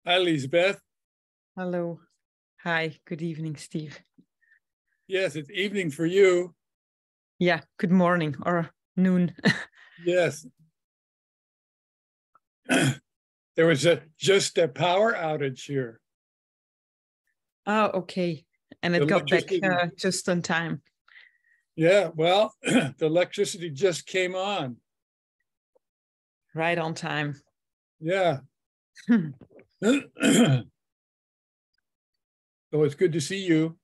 Hi, Lisbeth. Hello. Hi. Good evening, Steve. Yes, it's evening for you. Yeah. Good morning or noon. Yes. There was just a power outage here. Oh, okay. And it got back just on time. Yeah. Well, the electricity just came on. Right on time. Yeah. So it's good to see you.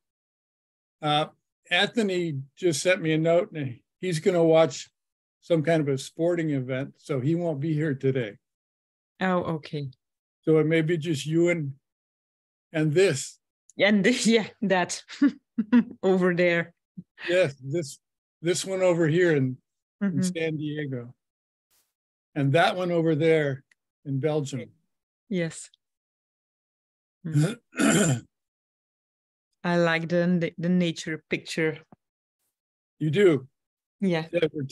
Anthony just sent me a note, and he's going to watch some kind of a sporting event, so he won't be here today. Oh, okay. So it may be just you and this. And yeah, that over there. Yes, this one over here in San Diego, and that one over there in Belgium. Yes. I like the nature picture. You do? Yeah. Yeah, we're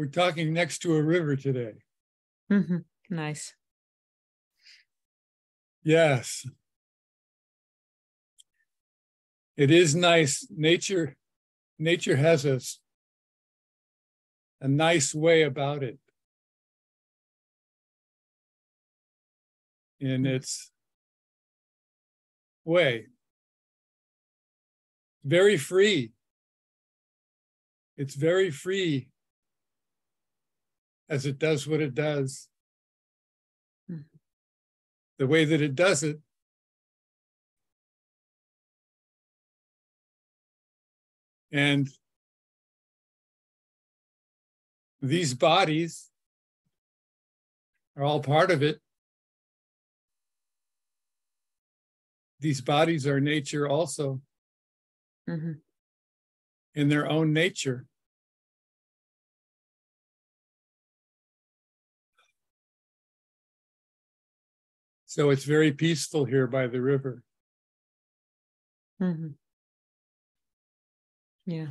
talking next to a river today. Nice. Yes. It is nice. Nature has a nice way about it. In its way. Very free. It's very free as it does what it does. The way that it does it. And these bodies are all part of it. These bodies are nature also. In their own nature. So it's very peaceful here by the river. Yeah.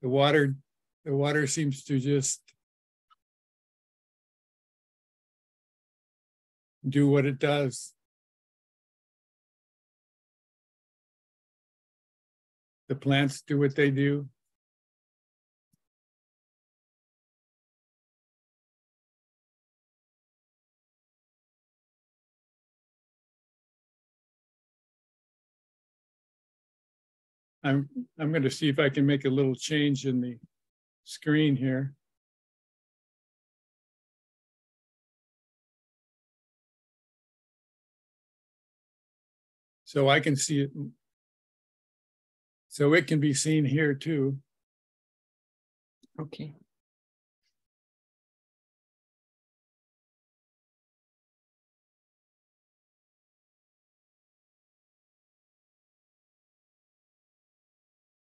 The water seems to just do what it does. The plants do what they do. I'm going to see if I can make a little change in the screen here. So I can see it. So it can be seen here too. Okay.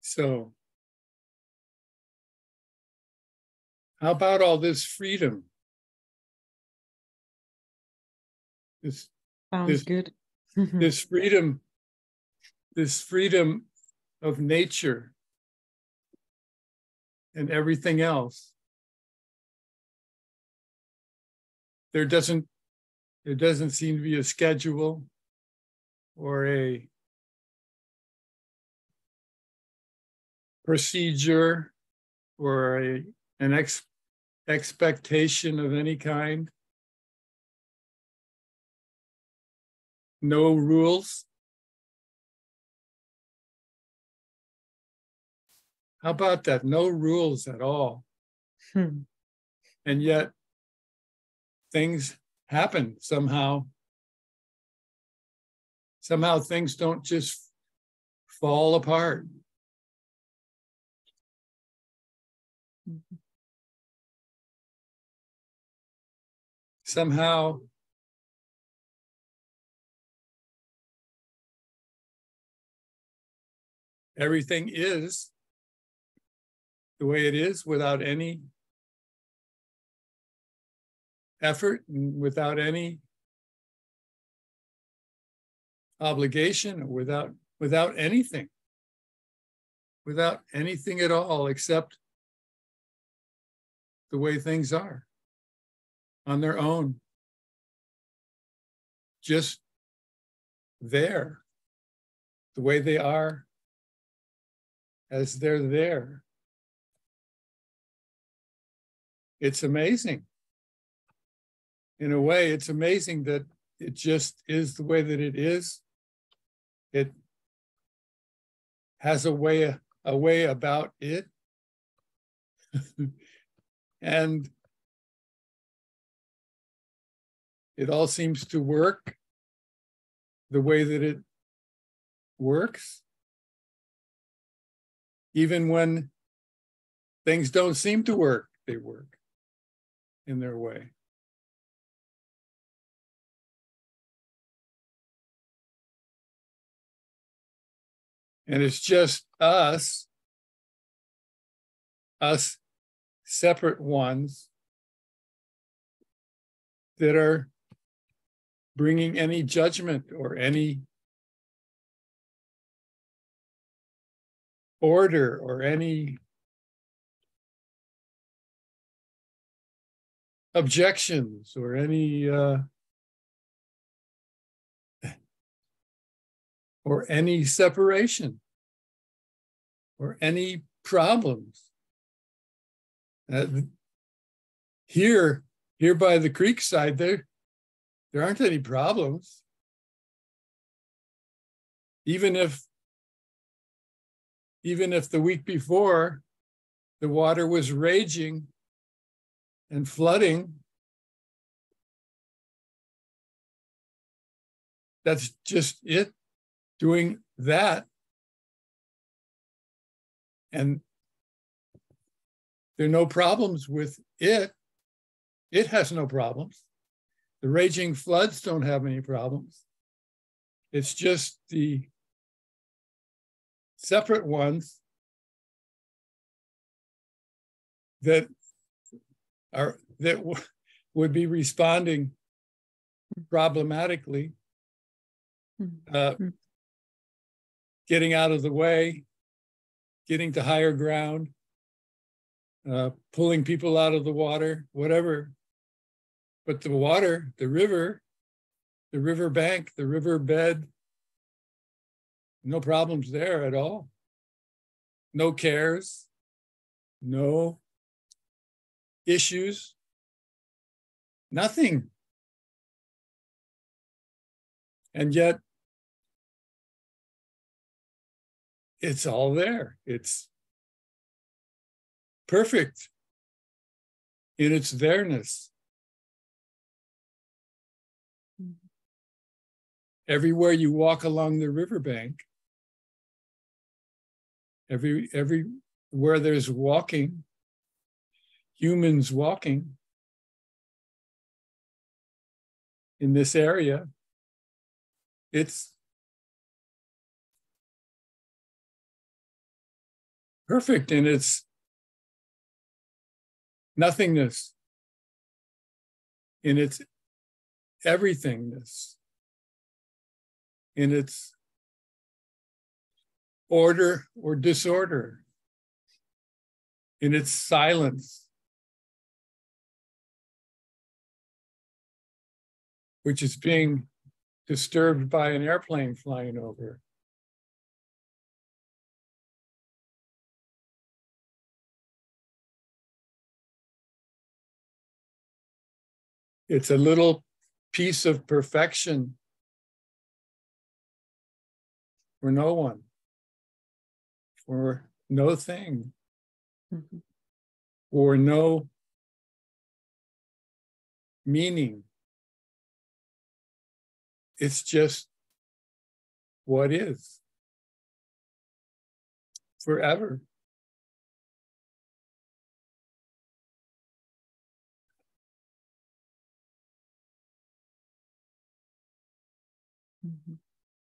So how about all this freedom? Sounds good. This freedom of nature and everything else. There doesn't seem to be a schedule or a procedure or an expectation of any kind. No rules. How about that? No rules at all. And yet things happen somehow. Somehow things don't just fall apart. Somehow everything is the way it is without any effort and without any obligation, or without anything at all, except the way things are on their own, just there, the way they are as they're there. It's amazing. In a way, it's amazing that it just is the way that it is. It has a way about it. And it all seems to work the way that it works, even when things don't seem to work, they work in their way. And it's just us separate ones, that are bringing any judgment or any order or any objections or any separation or any problems. Here by the creek side, there aren't any problems. Even if the week before the water was raging and flooding, that's just it doing that. And there are no problems with it. It has no problems. The raging floods don't have any problems. It's just the separate ones that would be responding problematically, getting out of the way, getting to higher ground, pulling people out of the water, whatever. But the water, the river bank, the river bed, no problems there at all. No cares, no issues, nothing. And yet, it's all there. It's perfect in its there-ness. Everywhere you walk along the riverbank, everywhere there's walking, humans walking in this area, it's perfect in its nothingness, in its everythingness, in its order or disorder, in its silence, which is being disturbed by an airplane flying over. It's a little piece of perfection for no one, for no thing, for no meaning. It's just what is forever.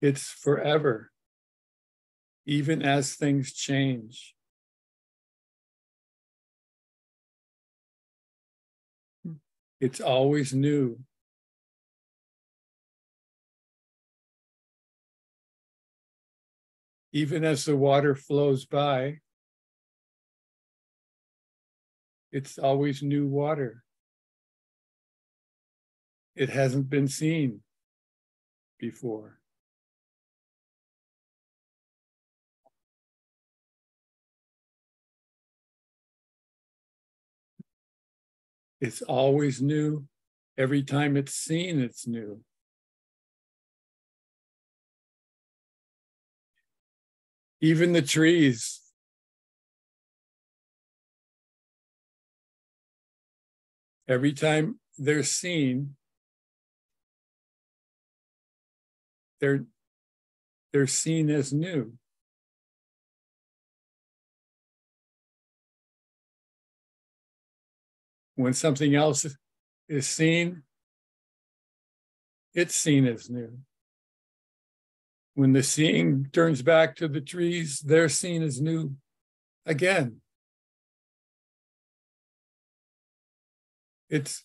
It's forever, even as things change. It's always new. Even as the water flows by, it's always new water. It hasn't been seen before. It's always new. Every time it's seen, it's new. Even the trees. Every time they're seen, they're seen as new. When something else is seen, it's seen as new. When the seeing turns back to the trees, they're seen as new again. It's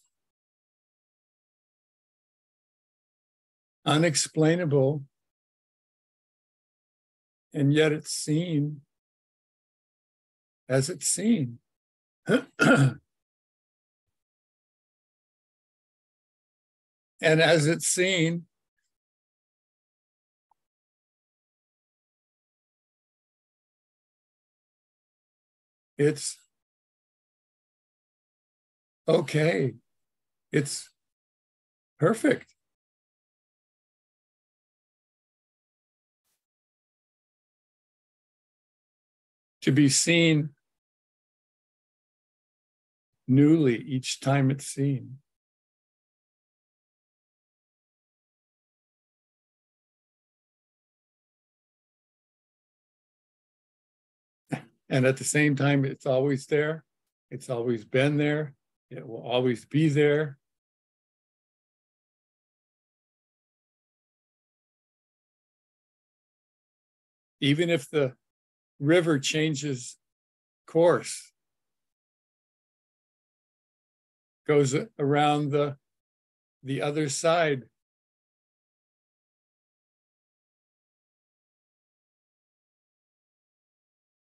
unexplainable, and yet it's seen as it's seen. And as it's seen, it's okay. It's perfect. To be seen newly each time it's seen. And at the same time, it's always there. It's always been there. It will always be there. Even if the river changes course, goes around the other side,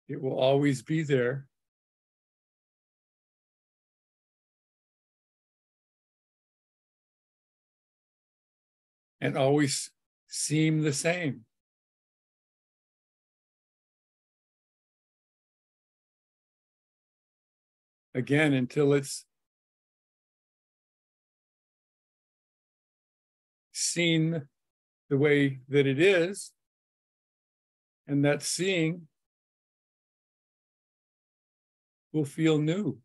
it will always be there. And always seem the same. Again, until it's seen the way that it is, and that seeing will feel new.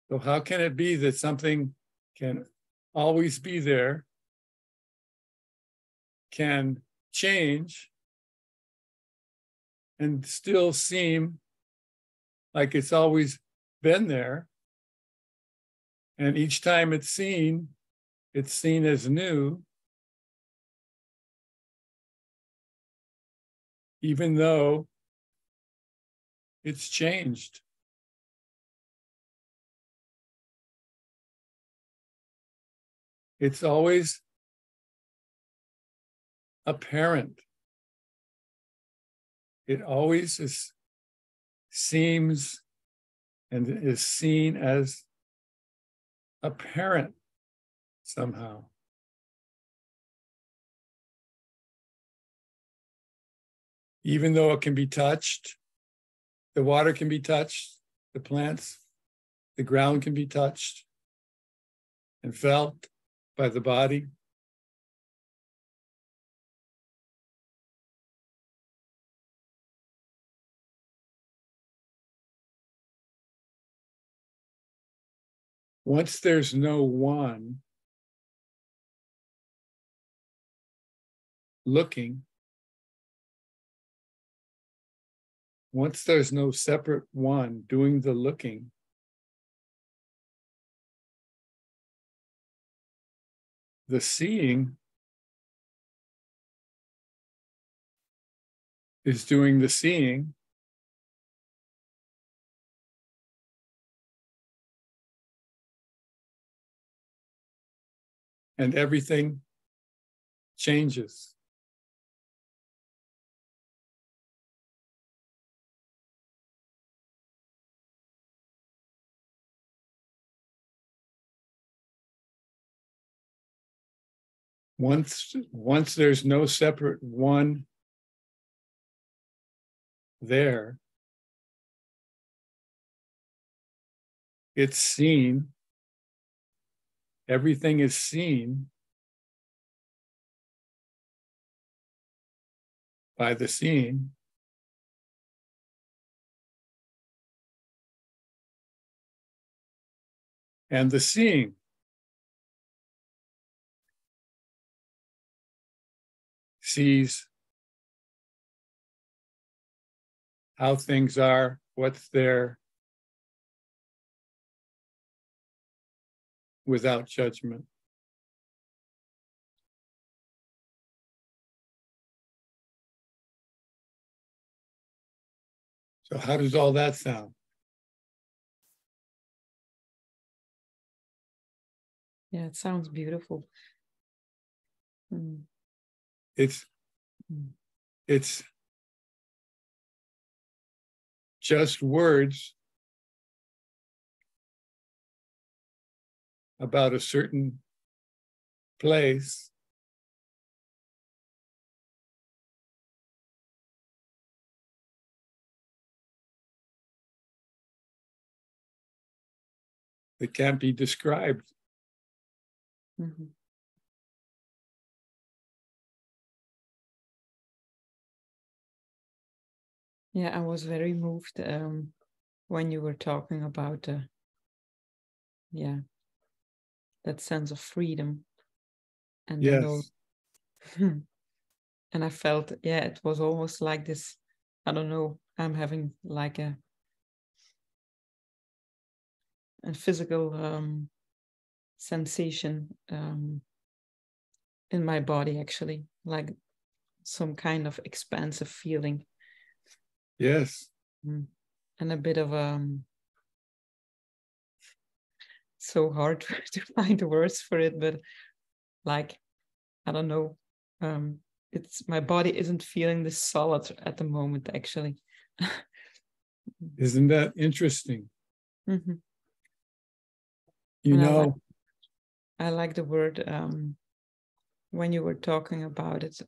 So how can it be that something can always be there, can change, and still seem like it's always been there, and each time it's seen as new, even though it's changed? It's always apparent. It always seems and is seen as apparent somehow. Even though it can be touched, the water can be touched, the plants, the ground can be touched and felt by the body. Once there's no one looking, once there's no separate one doing the looking, the seeing is doing the seeing, and everything changes. Once there's no separate one there, it's seen. Everything is seen by the seeing. And the seeing sees how things are, what's there, without judgment. So how does all that sound? Yeah, it sounds beautiful. Mm. It's just words about a certain place that can't be described. Mm-hmm. Yeah, I was very moved when you were talking about that sense of freedom and Yes. the know. And I felt, it was almost like this, I don't know, I'm having like a physical sensation in my body, actually, like some kind of expansive feeling. Yes. And a bit of so hard to find the words for it, but like, I don't know, it's my body isn't feeling this solid at the moment, actually. Isn't that interesting? Mm-hmm. You and know, I like the word when you were talking about it.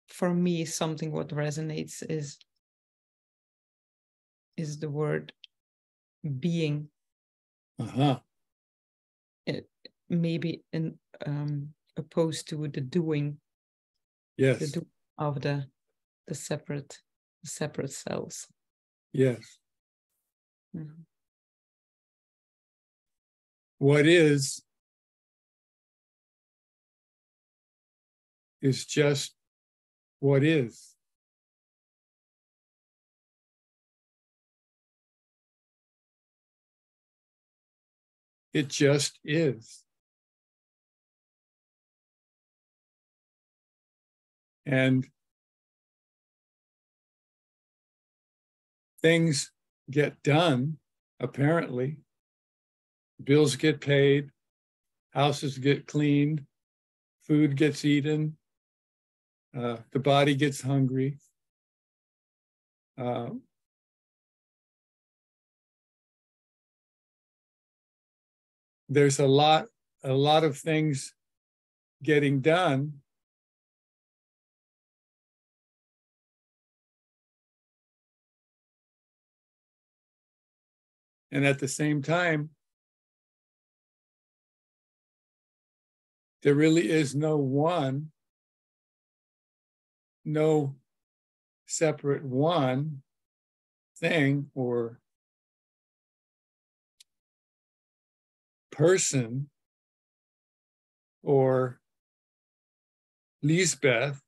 For me, something what resonates is the word being. uh-huh. Maybe in opposed to the doing. Yes. The doing of the separate cells. Yes. Mm-hmm. What is just what is. It just is. And things get done, apparently. Bills get paid, houses get cleaned, food gets eaten, the body gets hungry. There's a lot of things getting done, And at the same time, there really is no one, no separate one thing or person or Lisbeth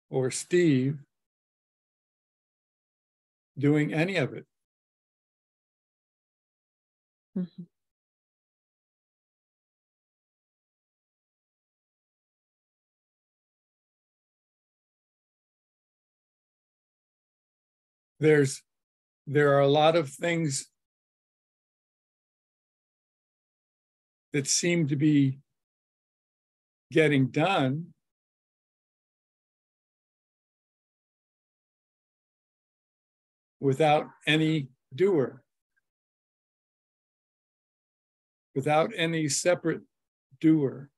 or Steve doing any of it. Mm-hmm. There are a lot of things that seem to be getting done without any doer, without any separate doer.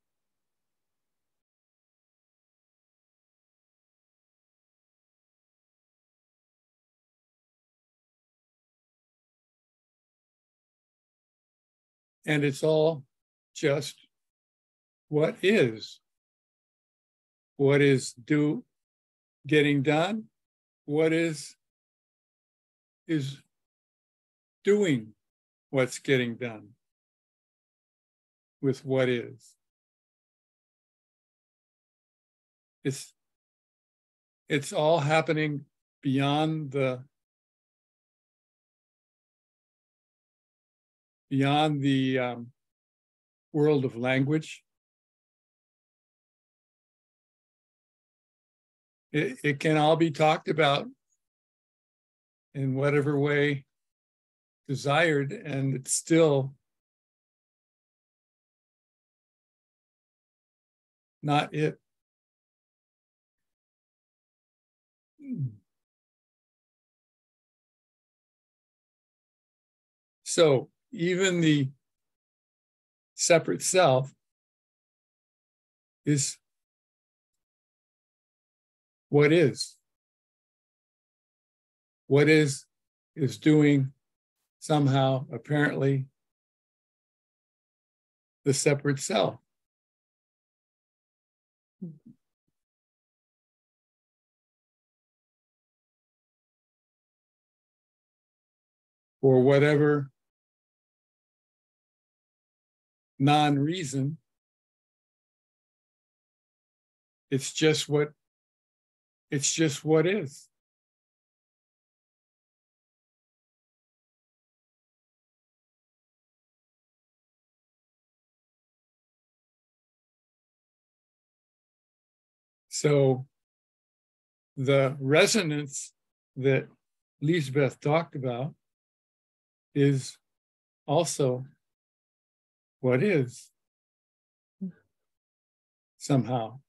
And it's all just what is. What is getting done? What is doing what's getting done with what is. It's all happening beyond the world of language. It can all be talked about in whatever way desired, and it's still not it. So even the separate self is what is. What is doing somehow, apparently, the separate self. For whatever non-reason, it's just what is. So the resonance that Lisbeth talked about is also what is, somehow.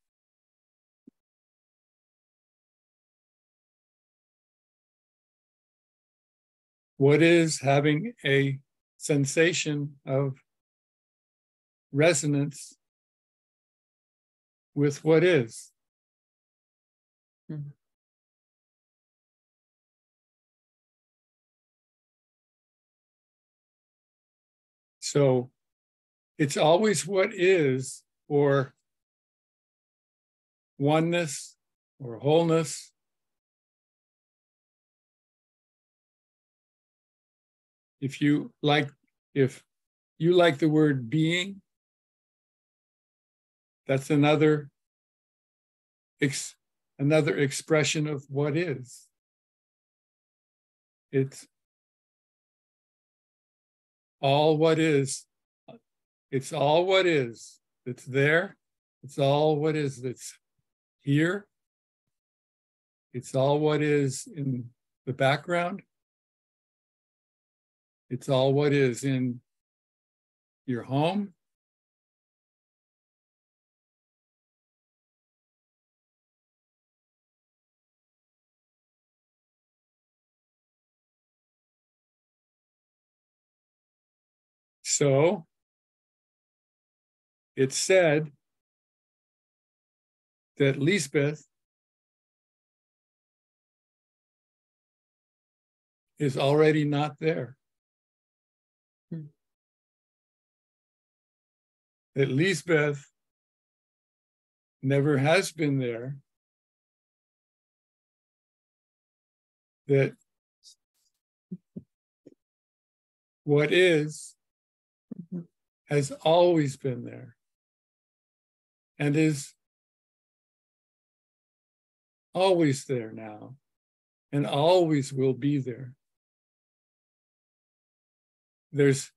What is having a sensation of resonance with what is. Mm-hmm. So it's always what is, or oneness, or wholeness. If you like the word being, that's another expression of what is. It's all what is. It's all what is that's there. It's all what is that's here. It's all what is in the background. It's all what is in your home. So it's said that Lisbeth is already not there. that Lisbeth never has been there, that what is has always been there and is always there now and always will be there. There's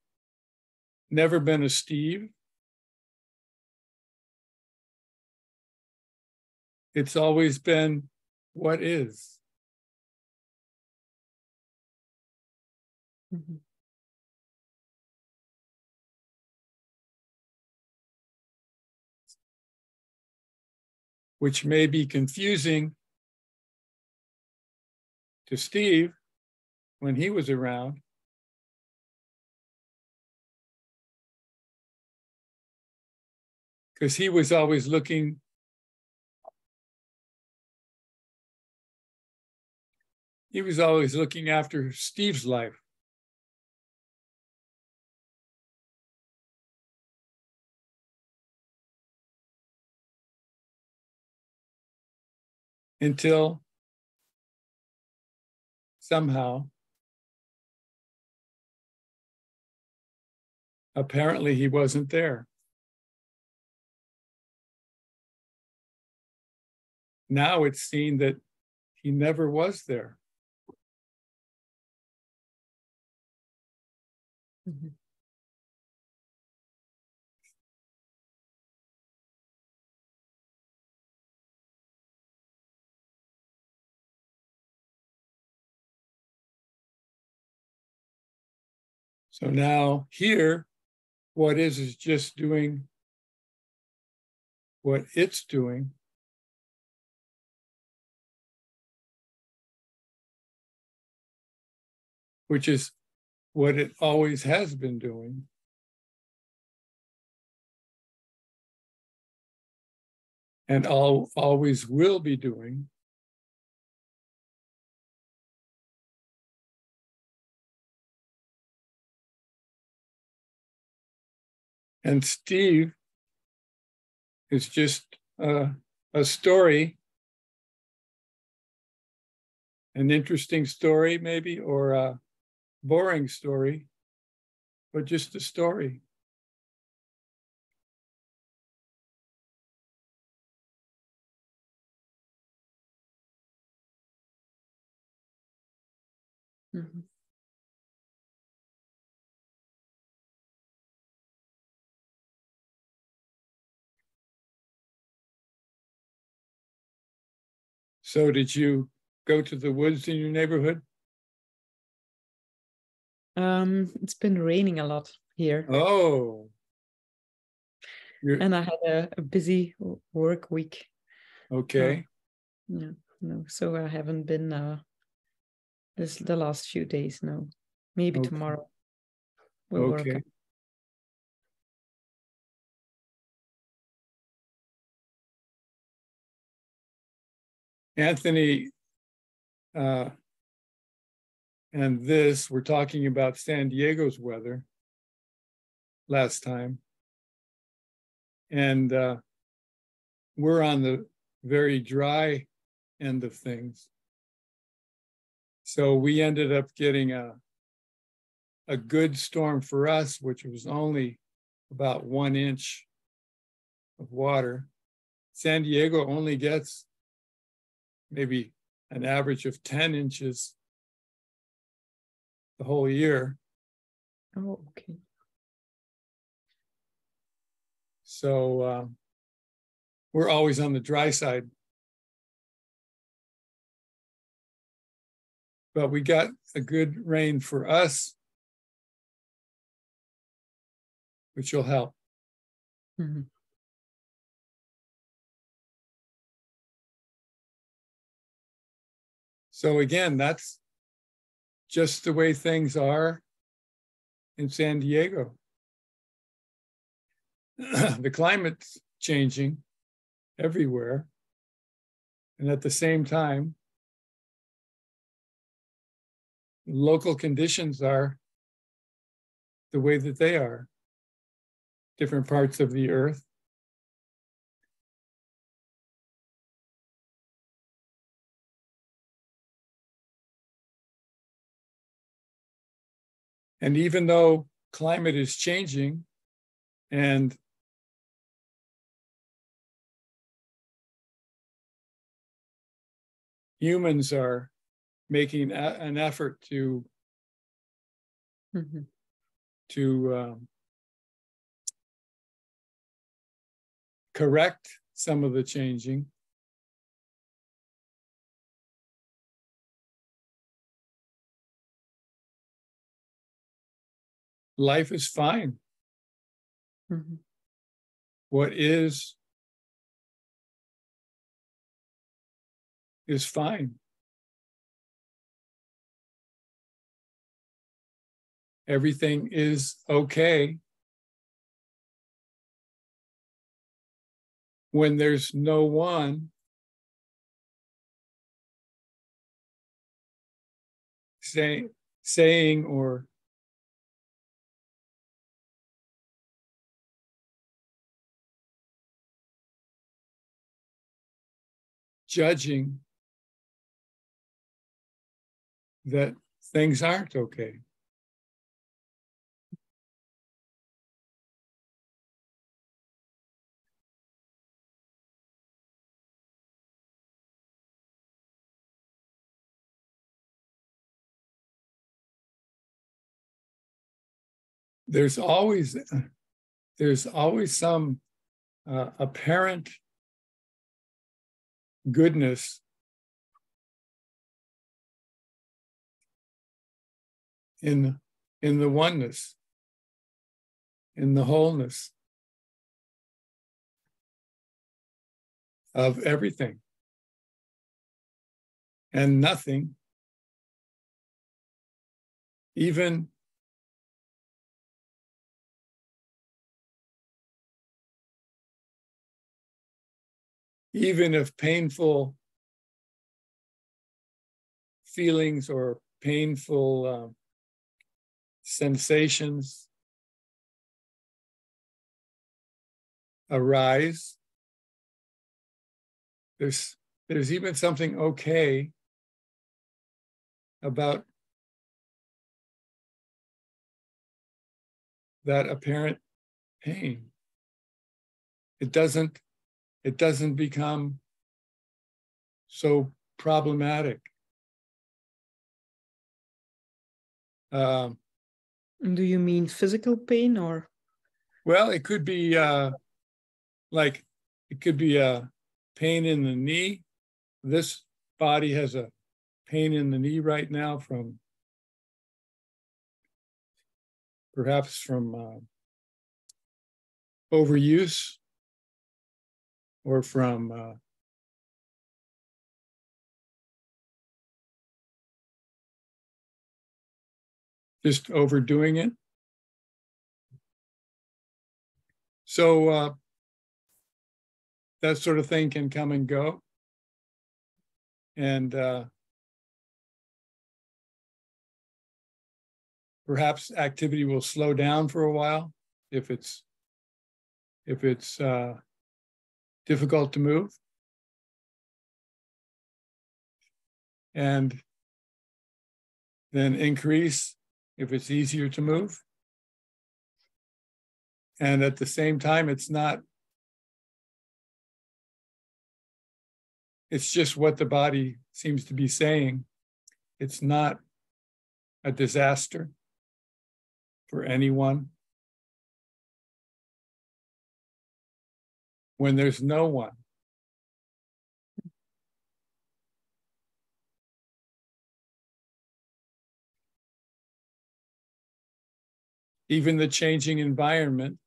never been a Steve. It's always been what is. Mm-hmm. Which may be confusing to Steve when he was around. Because he was always looking after Steve's life. Until somehow, apparently he wasn't there. Now it's seen that he never was there. Mm-hmm. So now here, what is just doing what it's doing. Which is what it always has been doing. And always will be doing. And Steve is just a story, an interesting story maybe, or a boring story, but just a story. Mm-hmm. So did you go to the woods in your neighborhood? It's been raining a lot here. Oh. And I had a busy work week. Okay. Yeah, no, so I haven't been the last few days, no. Maybe Okay. tomorrow we'll work on. Anthony and this, we're talking about San Diego's weather last time. And we're on the very dry end of things. So we ended up getting a good storm for us, which was only about 1 inch of water. San Diego only gets maybe an average of 10 inches the whole year. Oh, okay. So we're always on the dry side. But we got a good rain for us, which will help. Mm-hmm. So again, that's just the way things are in San Diego. The climate's changing everywhere. And at the same time, local conditions are the way that they are. different parts of the earth. And even though climate is changing and humans are making an effort to correct some of the changing, life is fine. What is fine. Everything is okay when there's no one saying or judging that things aren't okay. There's always some apparent goodness in the oneness, in the wholeness of everything and nothing, even if painful feelings or painful sensations arise, there's even something okay about that apparent pain. It doesn't become so problematic. Do you mean physical pain or? Well, it could be like it could be a pain in the knee. This body has a pain in the knee right now from perhaps from overuse or from just overdoing it. So that sort of thing can come and go. And perhaps activity will slow down for a while if it's difficult to move. And then increase if it's easier to move. And at the same time, it's just what the body seems to be saying. It's not a disaster for anyone. When there's no one. Even the changing environment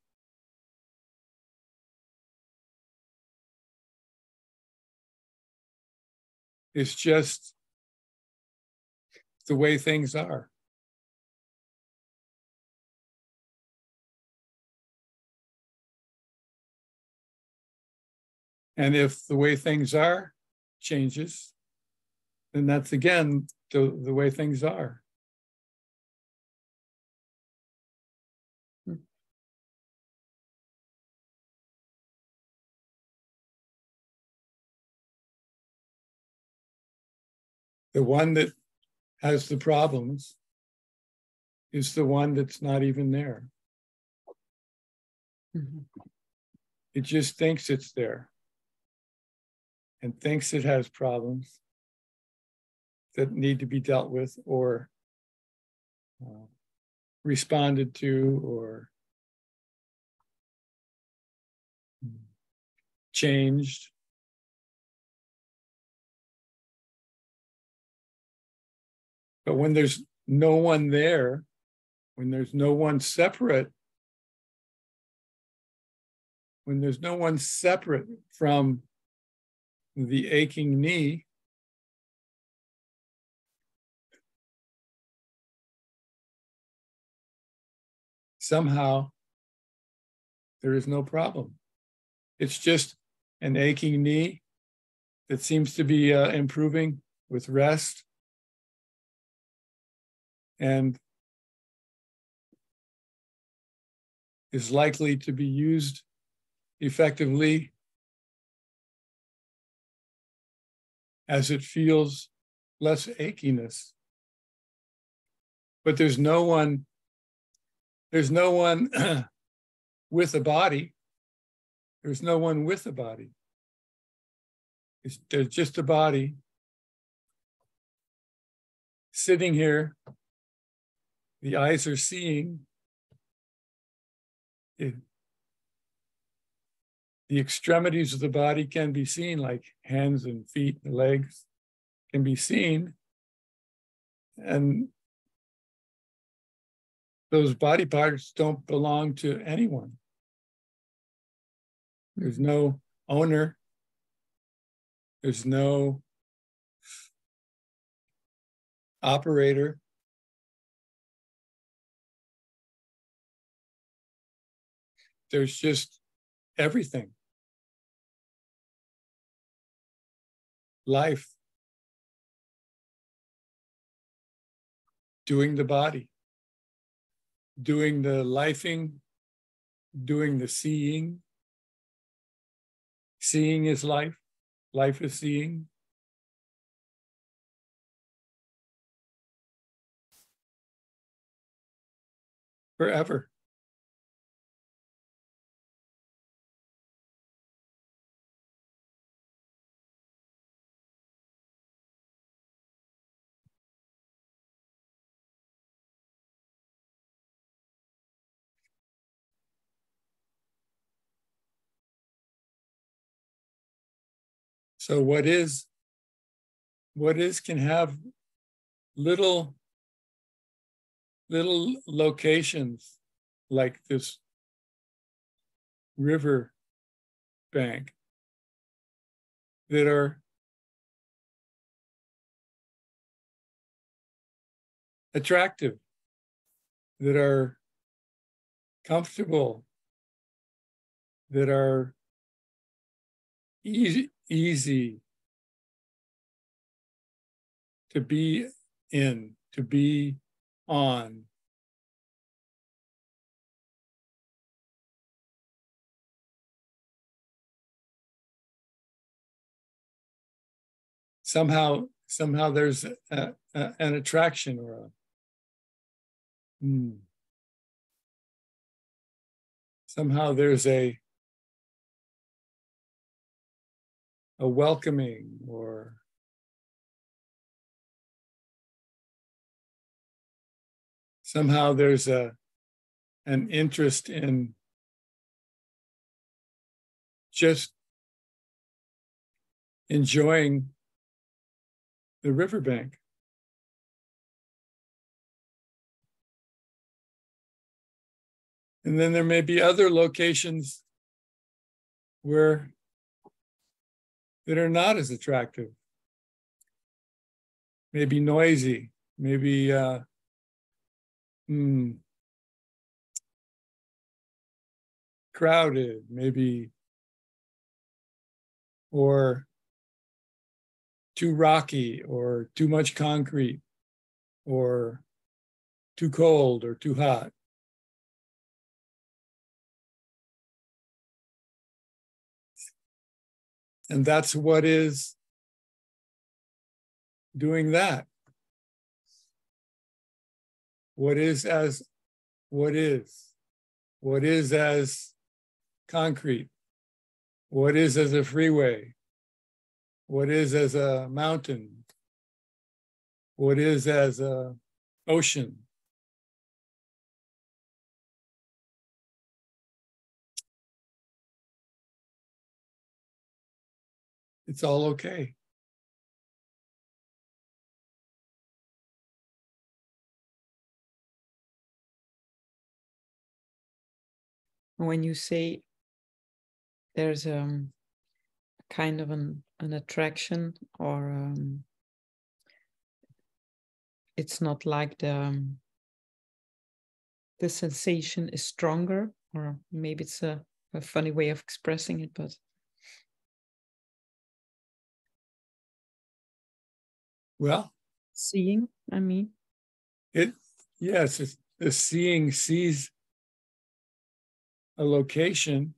is just the way things are. And if the way things are changes, then that's again the way things are. The one that has the problems is the one that's not even there. Mhm. It just thinks it's there and thinks it has problems that need to be dealt with or responded to or changed. But when there's no one there, when there's no one separate, when there's no one separate from the aching knee, somehow there is no problem. It's just an aching knee that seems to be improving with rest and is likely to be used effectively as it feels less achiness. But there's no one with a body. There's no one with a body. There's just a body sitting here. The eyes are seeing. The extremities of the body can be seen, like hands and feet and legs can be seen. And those body parts don't belong to anyone. There's no owner. There's no operator. There's just everything. Life. Doing the body. Doing the lifing. Doing the seeing. Seeing is life. Life is seeing. Forever. So what is can have little locations like this river bank that are attractive, that are comfortable, that are easy to be in, to be on. Somehow there's an attraction or somehow there's a welcoming or somehow there's an interest in just enjoying the riverbank. And then there may be other locations that are not as attractive, maybe noisy, maybe crowded, maybe, or too rocky, or too much concrete, or too cold, or too hot. And that's what is doing that. What is as what is? What is as concrete? What is as a freeway? What is as a mountain? What is as a ocean? It's all okay. When you say there's kind of an attraction, or it's not like the sensation is stronger, or maybe it's a funny way of expressing it, but well, seeing, I mean, yes, the seeing sees a location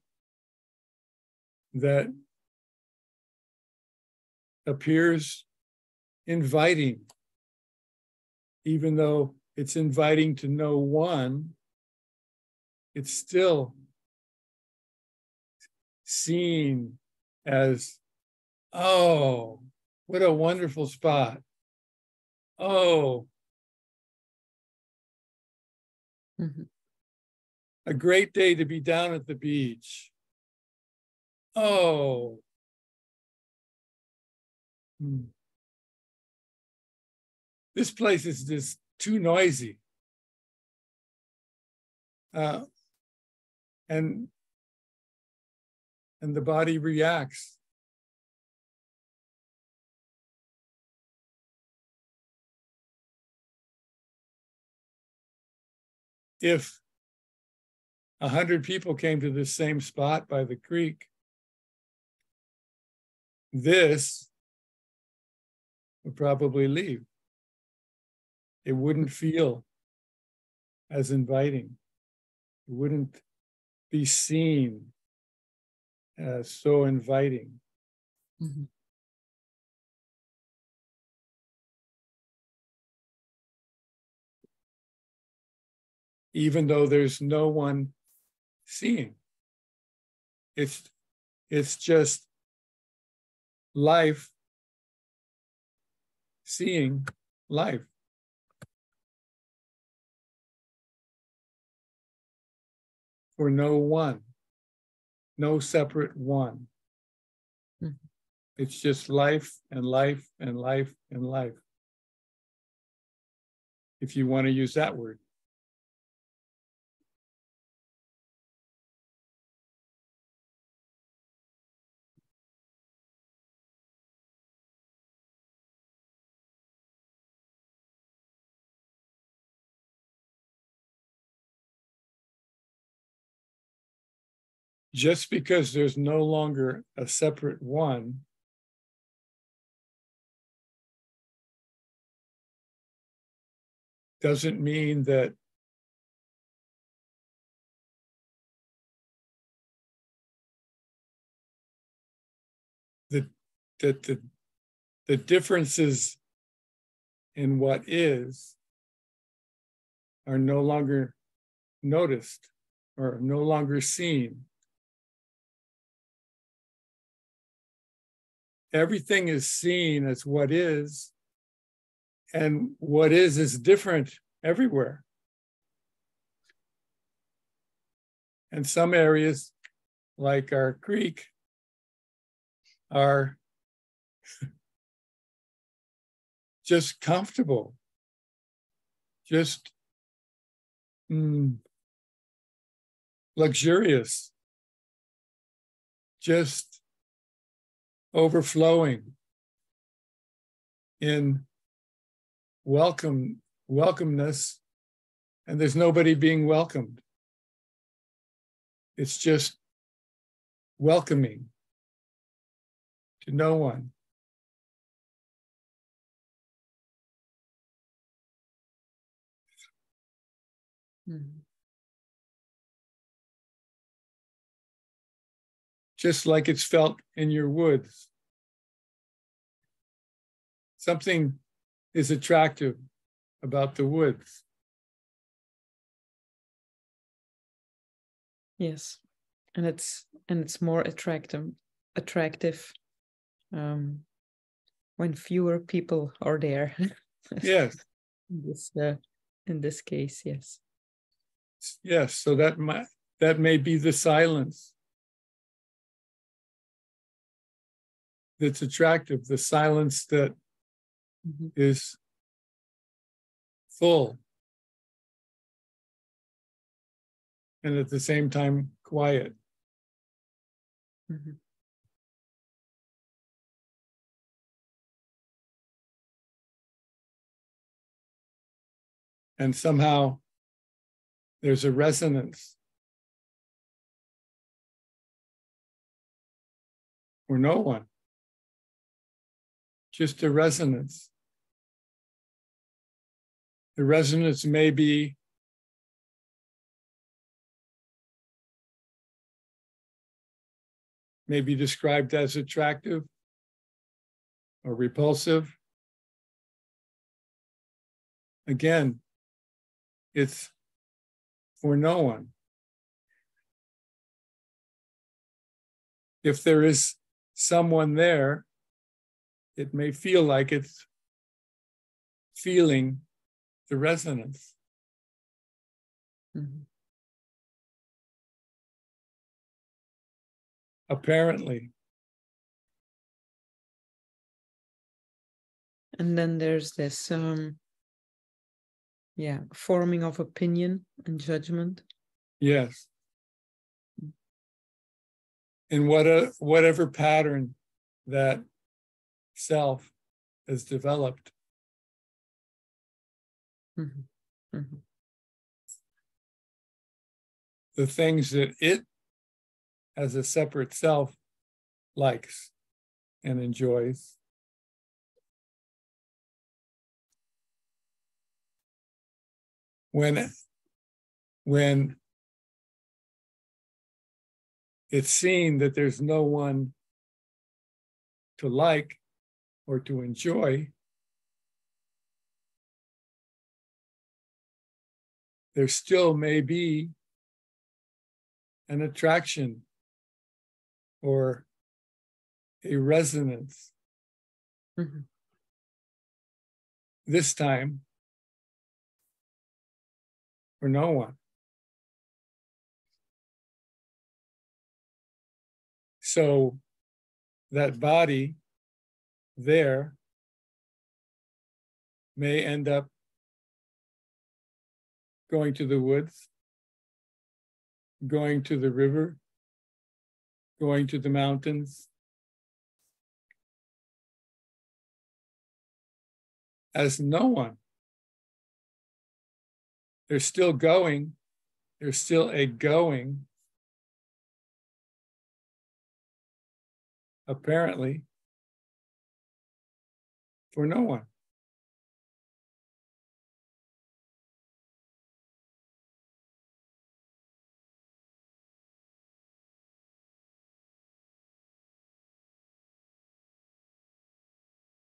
that appears inviting, even though it's inviting to no one, it's still seen as, oh, what a wonderful spot. Oh, a great day to be down at the beach. Oh, this place is just too noisy. And the body reacts. If 100 people came to the same spot by the creek, this would probably leave. It wouldn't feel as inviting. It wouldn't be seen as so inviting. Mm-hmm. Even though there's no one seeing. It's just life seeing life. For no one, no separate one. Mm-hmm. It's just life and life and life and life, if you want to use that word. Just because there's no longer a separate one doesn't mean that the differences in what is are no longer noticed or no longer seen. Everything is seen as what is, and what is different everywhere. And some areas, like our creek, are just comfortable, just luxurious, just overflowing in welcomeness, and there's nobody being welcomed. It's just welcoming to no one. Just like it's felt in your woods. Something is attractive about the woods. Yes, and it's more attractive when fewer people are there. Yes. In this case, yes. Yes. So that may be the silence that's attractive, the silence that is full and at the same time quiet. Mm-hmm. And somehow there's a resonance or no one, just a resonance. The resonance may be described as attractive or repulsive. Again, it's for no one. If there is someone there, it may feel like it's feeling the resonance. Mm-hmm. Apparently. And then there's this forming of opinion and judgment. Yes. In whatever pattern that self has developed. Mm-hmm. Mm-hmm. The things that it as a separate self likes and enjoys. When it's seen that there's no one to like or to enjoy, there still may be an attraction or a resonance. Mm-hmm. This time, for no one. So that body there may end up going to the woods, going to the river, going to the mountains, as no one. They're still going. There's still a going, apparently, for no one.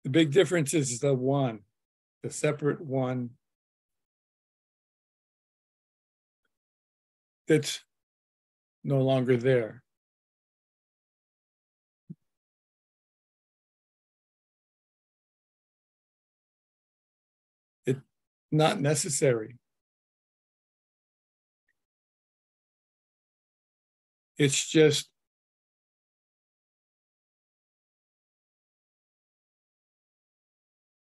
The big difference is the one, the separate one that's no longer there. It's not necessary. It's just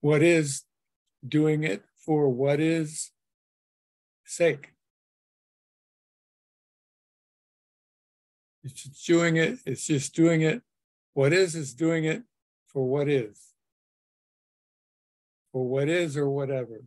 what is doing it for what is sake. It's just doing it. It's just doing it. What is doing it for what is. For what is or whatever.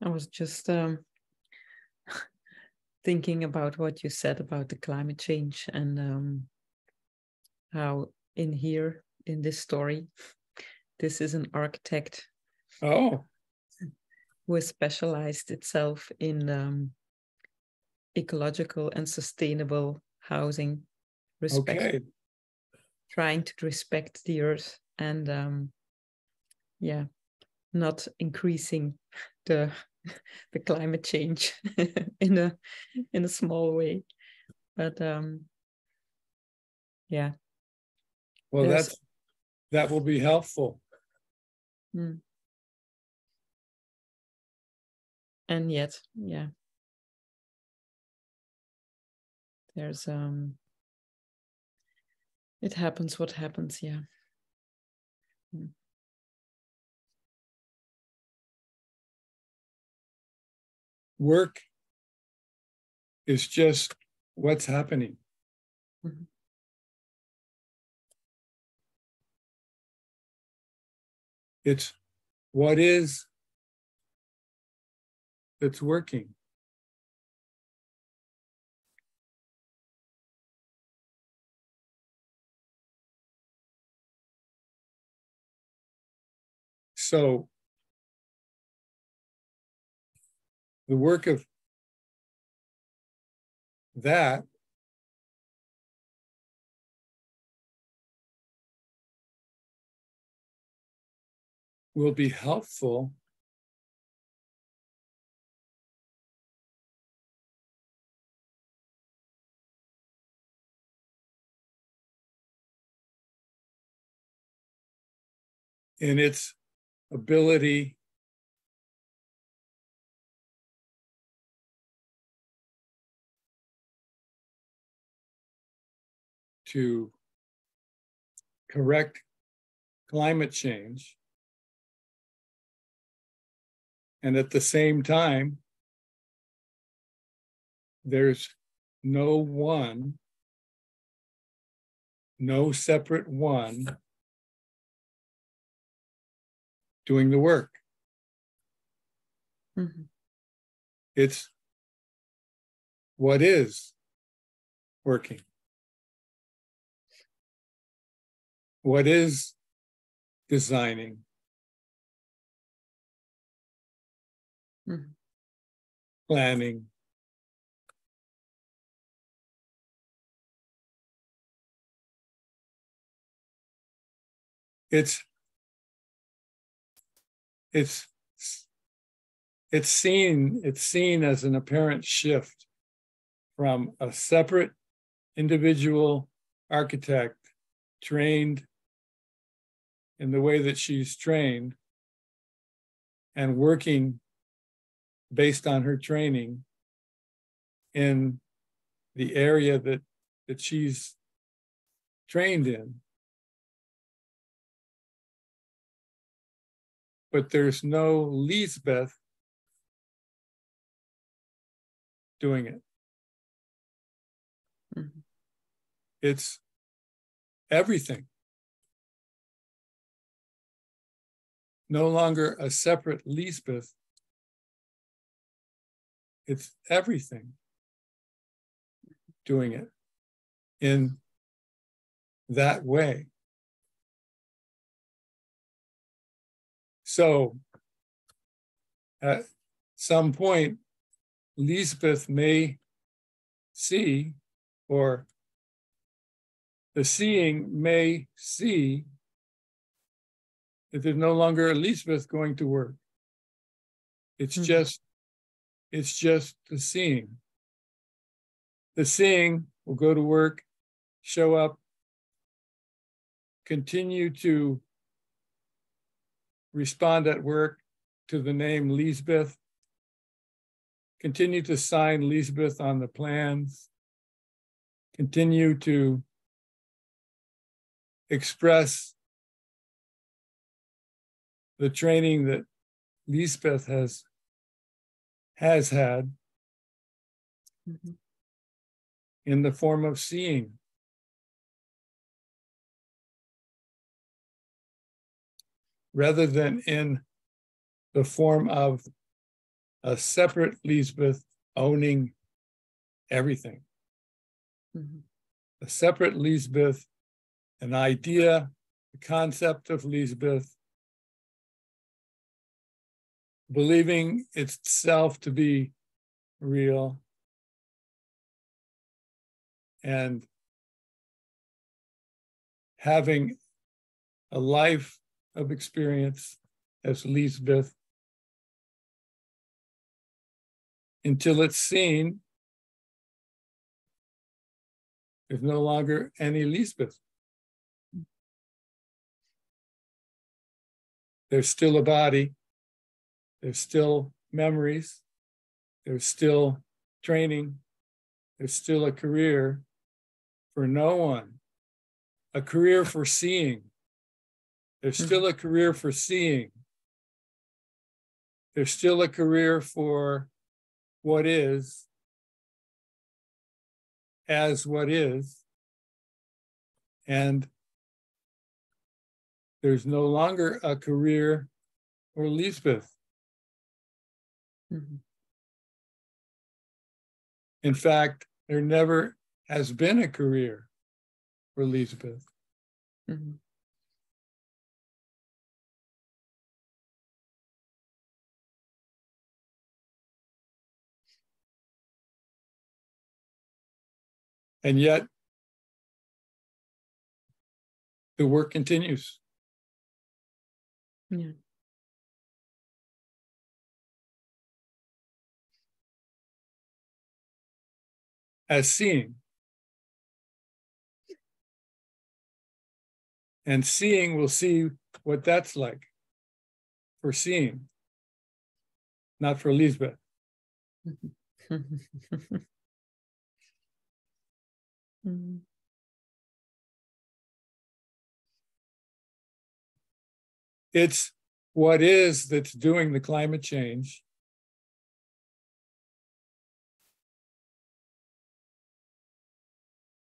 I was just thinking about what you said about the climate change and how in here, in this story, this is an architect Oh, who has specialized itself in ecological and sustainable housing, okay. trying to respect the earth and yeah, not increasing the the climate change in a small way. But yeah, Well, there's that will be helpful. and yet, yeah, there's it happens what happens, yeah. Work is just what's happening. Mhm. It's what is that's working. So the work of that will be helpful in its ability to correct climate change, and at the same time, there's no one, no separate one doing the work. Mm-hmm. It's what is working, what is designing, Mm-hmm. planning. It's it's it's seen as an apparent shift from a separate individual architect trained in the way that she's trained and working based on her training in the area that she's trained in. But there's no Lisbeth doing it. Mm-hmm. It's everything. No longer a separate Lisbeth. It's everything doing it in that way. So at some point, Lisbeth may see, or the seeing may see, that there's no longer a Lisbeth going to work. It's Mm-hmm. just the seeing. The seeing will go to work, show up, continue to respond at work to the name Lisbeth, continue to sign Lisbeth on the plans, continue to express the training that Lisbeth has had Mm-hmm. in the form of seeing. Rather than in the form of a separate Lisbeth owning everything. Mm-hmm. A separate Lisbeth, an idea, the concept of Lisbeth, believing itself to be real, and having a life of experience as Lisbeth until it's seen there's no longer any Lisbeth. There's still a body, there's still memories, there's still training, there's still a career for no one, a career for seeing. There's still a career for seeing. There's still a career for what is as what is. And there's no longer a career for Lisbeth. Mm-hmm. In fact, there never has been a career for Lisbeth. Mm-hmm. And yet, the work continues. Yeah. As seeing. And seeing will see what that's like for seeing, not for Lisbeth. Mm-hmm. It's what is that's doing the climate change.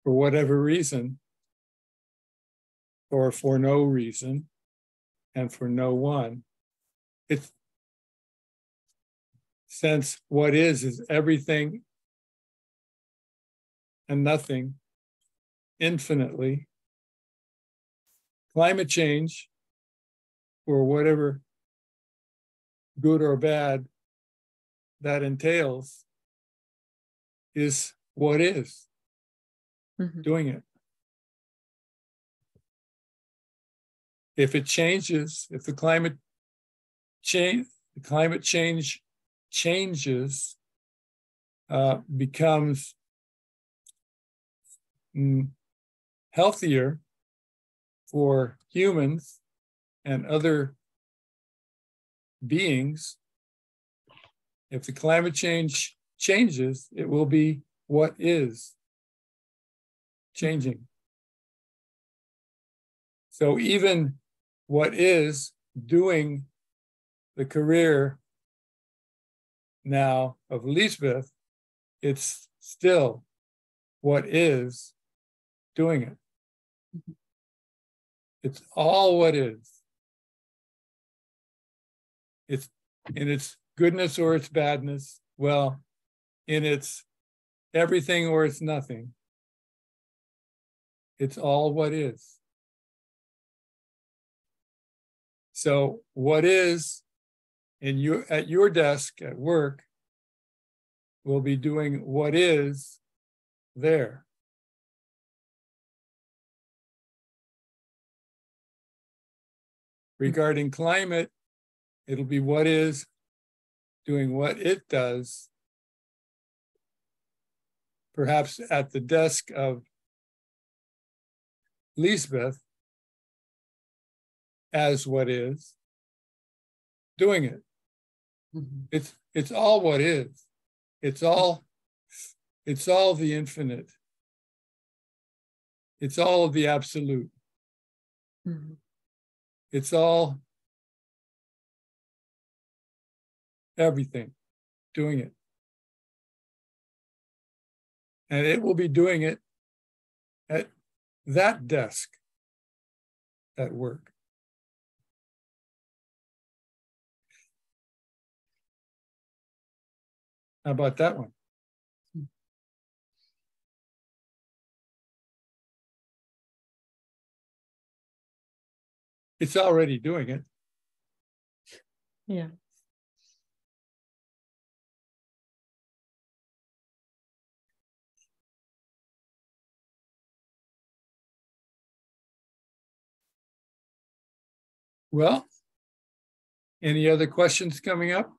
For whatever reason, or for no reason, and for no one. It's since what is everything and nothing infinitely. Climate change, or whatever good or bad that entails, is what is doing it. If it changes, if the climate change changes, becomes healthier for humans and other beings, if the climate change changes, it will be what is changing. So even what is doing the career now of Lisbeth, it's still what is doing it. It's all what is. It's in its goodness or its badness, well, in its everything or its nothing. It's all what is. So what is at your desk at work will be doing what is there. Regarding climate, it'll be what is doing what it does, perhaps at the desk of Lisbeth, as what is doing it. Mm-hmm. It's all what is. It's all the infinite. It's all of the absolute. Mm-hmm. It's all everything doing it. And it will be doing it at that desk at work. How about that one? It's already doing it. Yeah. Well, any other questions coming up?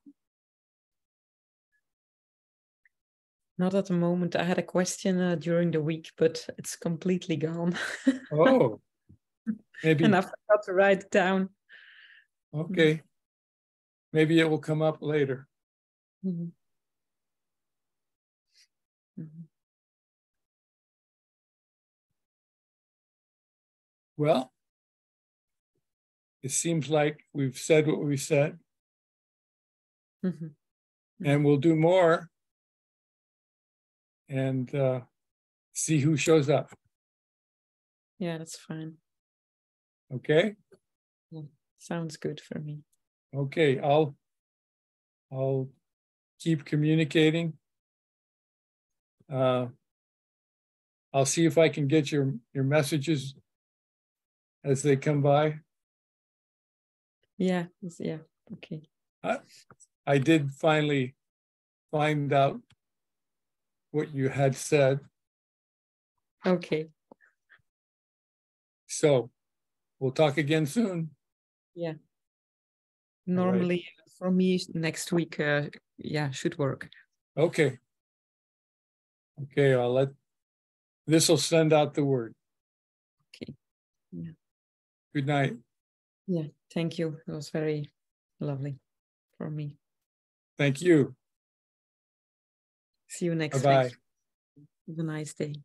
Not at the moment. I had a question during the week, but it's completely gone. Oh, maybe. And I forgot to write it down. Okay. Maybe it will come up later. Mm-hmm. Mm-hmm. Well, it seems like we've said what we said, Mm-hmm. and we'll do more and see who shows up. Yeah, that's fine. Okay. Yeah. Sounds good for me. Okay. I'll keep communicating. I'll see if I can get your messages as they come by. Yeah. Yeah. Okay. I did finally find out what you had said. Okay. So we'll talk again soon. Yeah. Normally for me next week, yeah, should work. Okay. Okay, this will send out the word. Okay. Yeah. Good night. Yeah. Thank you. It was very lovely for me. Thank you. See you next Bye-bye. week. Have a nice day.